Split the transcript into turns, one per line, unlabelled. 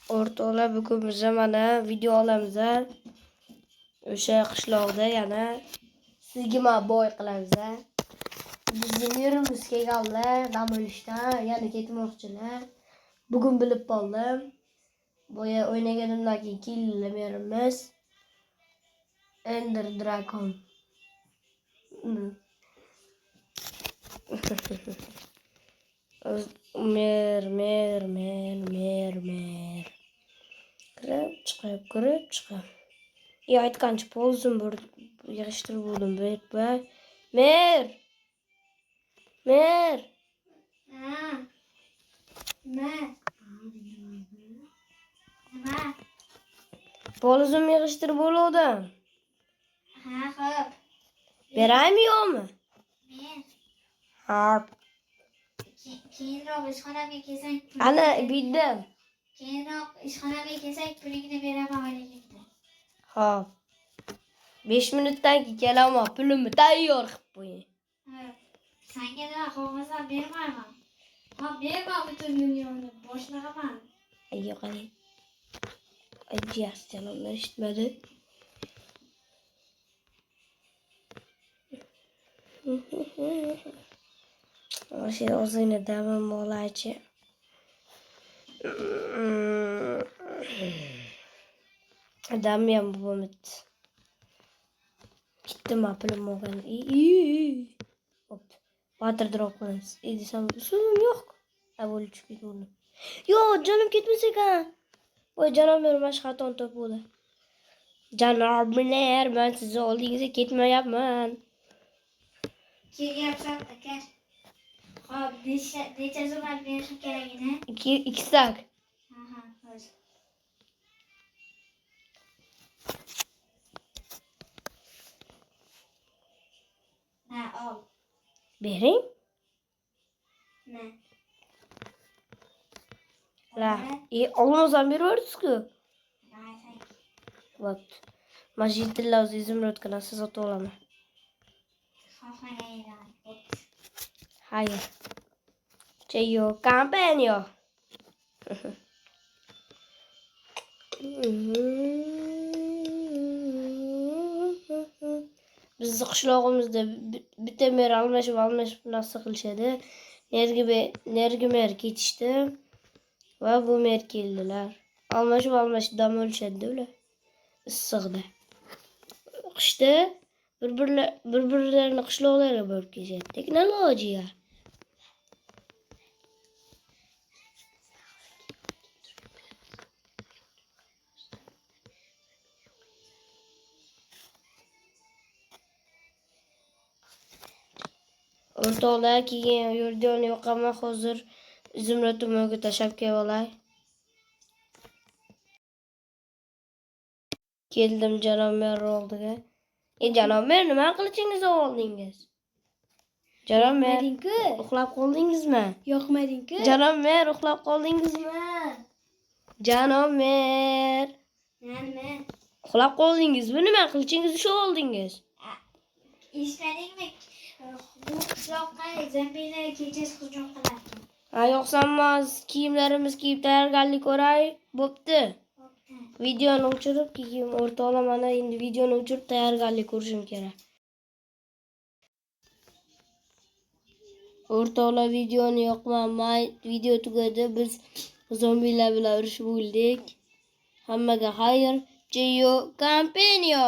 O'rtoqlar, bugun biz mana video olamiz. O'sha qishloqda yana sizga men boy qilamiz. Bizning yerimiz kelganlar, dam olishdan yana ketmoqchilar. Bugun bilib qoldim. Boya o'ynaganimdan keyin keldilar yerimiz. Ender Dragon. Mer. Kirib chiqib. Ya aytgancha polzim bir yig'ishtirib bo'ldim. Mer. Polzim yig'ishtirib bo'ldim.
Ha, xo'p.
Beraymi yo'qmi? Ha.
Keyinroq ishxonaga kelsang,
Ana bildim.
keyinroq ishxonaga kelsang, pulingni beraman oyligingni.
Xo'p. 5 minutdan keyin kelaman, pulimni tayyor qilib qo'ying.
Ha. Senga nima xohlasam bermayman. Ha, berma butun dunyoni, boshlagaman.
Yo'q ali. Ajiyas canımlar eshitmadi. O'sha o'zini damim bo'lachi. Damiyam bo'lmadi. Gittim pulim olgan. Hop. Water drop qilamiz. Desam, suvim yo'q. Avval chiqib ketdim. Yo'q, jonim ketmasa ekan. Voy janoblar, mashxaton top bo'ldi. Janoblar, men sizni oldingizga ketmayapman.
Kelyapsan aka. Xo'p, necha so'm berishim kerak edi?
2 sak.
Aha, xo'sh. Na, ol.
Bering.
Na.
La, olmazam berversiz-ku.
Aytay.
Vot. Majidilla o'zim rotkadan siz sotib olaman.
Xohlagan.
Hayır. Cheyo Campeño. Bizni qishlog'imizda bitta mer almashib narsa qilishadi. Nergi mer ketishdi va bu mer keldilar. Almashib dam olishadi ular. Issiqda. Qishda bir-birlarini qishloqlarga borib ketishadi. Texnologiya. O'rtoqlar, keyin yurdan yo'qaman, hozir Zumrad tumanga tashab kelolay. Keldim janob mer oldiga. Janob mer, nima qilichingizni oldingiz? Janob mer, uxlab qoldingizmi?
Yo'qmading-ku?
Janob mer, uxlab qoldingizmi? Janob mer.
Nima?
Uxlab qoldingizmi? Nima qilichingizni shu oldingiz?
Eshitmadingmi? Bu qishloqqa zombilar kechasi hujum qilarkan.
Ha, yo'qsanmas, kiyimlarimiz kiyib tayyorgarlik ko'ray. Bo'pti. Videoni o'chirib, keyin o'rtoqlar, mana endi videoni o'chirib tayyorgarlik ko'rishim kerak. O'rtoqlar, videoni yoqmay, video tugadi. Biz zombilar bilan urushib o'ldik. Hammaga xayr. Cheyo Campeño.